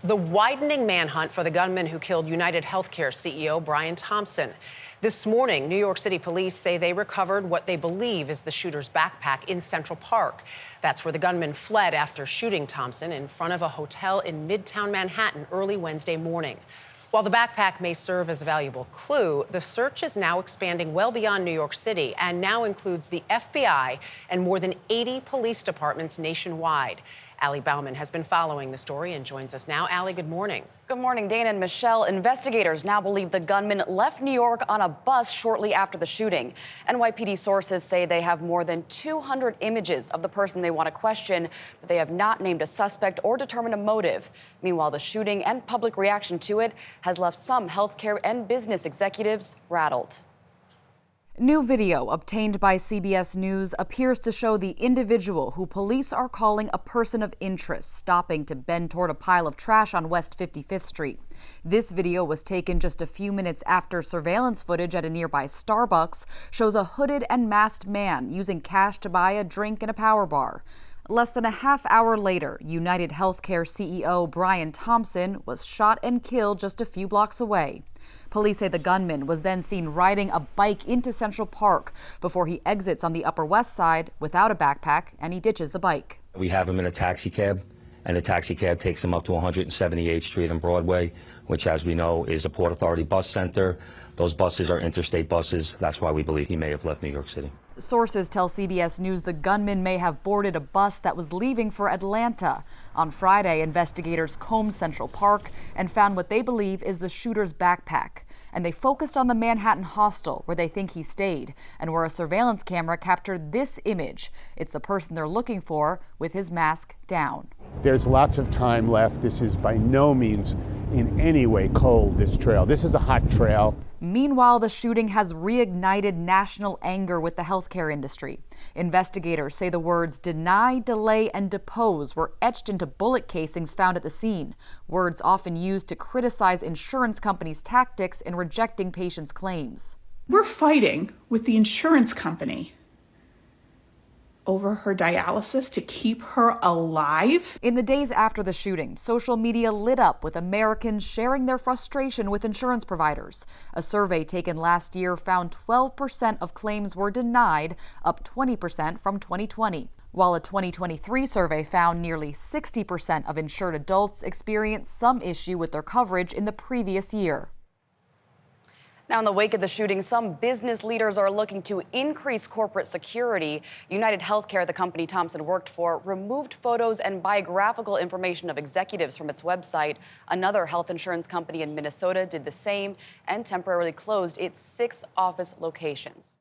The widening manhunt for the gunman who killed UnitedHealthcare CEO Brian Thompson. This morning, New York City police say they recovered what they believe is the shooter's backpack in Central Park. That's where the gunman fled after shooting Thompson in front of a hotel in midtown Manhattan early Wednesday morning. While the backpack may serve as a valuable clue, the search is now expanding well beyond New York City and now includes the FBI and more than 80 police departments nationwide. Allie Bauman has been following the story and joins us now. Allie, good morning. Good morning, Dana and Michelle. Investigators now believe the gunman left New York on a bus shortly after the shooting. NYPD sources say they have more than 200 images of the person they want to question, but they have not named a suspect or determined a motive. Meanwhile, the shooting and public reaction to it has left some healthcare and business executives rattled. New video obtained by CBS News appears to show the individual who police are calling a person of interest stopping to bend toward a pile of trash on West 55th Street. This video was taken just a few minutes after surveillance footage at a nearby Starbucks shows a hooded and masked man using cash to buy a drink in a power bar. Less than a half hour later, UnitedHealthcare CEO Brian Thompson was shot and killed just a few blocks away. Police say the gunman was then seen riding a bike into Central Park before he exits on the Upper West Side without a backpack, and he ditches the bike. We have him in a taxi cab, and the taxi cab takes him up to 178th Street and Broadway, which, as we know, is a Port Authority bus center. Those buses are interstate buses. That's why we believe he may have left New York City. Sources tell CBS News the gunman may have boarded a bus that was leaving for Atlanta. On Friday, investigators combed Central Park and found what they believe is the shooter's backpack. And they focused on the Manhattan hostel where they think he stayed and where a surveillance camera captured this image. It's the person they're looking for with his mask down. There's lots of time left. This is by no means in any way cold, this trail. This is a hot trail. Meanwhile, the shooting has reignited national anger with the healthcare industry. Investigators say the words deny, delay, and depose were etched into bullet casings found at the scene, words often used to criticize insurance companies' tactics in rejecting patients' claims. We're fighting with the insurance company over her dialysis to keep her alive. In the days after the shooting, social media lit up with Americans sharing their frustration with insurance providers. A survey taken last year found 12% of claims were denied, up 20% from 2020. While a 2023 survey found nearly 60% of insured adults experienced some issue with their coverage in the previous year. Now, in the wake of the shooting, some business leaders are looking to increase corporate security. UnitedHealthcare, the company Thompson worked for, removed photos and biographical information of executives from its website. Another health insurance company in Minnesota did the same and temporarily closed its 6 office locations.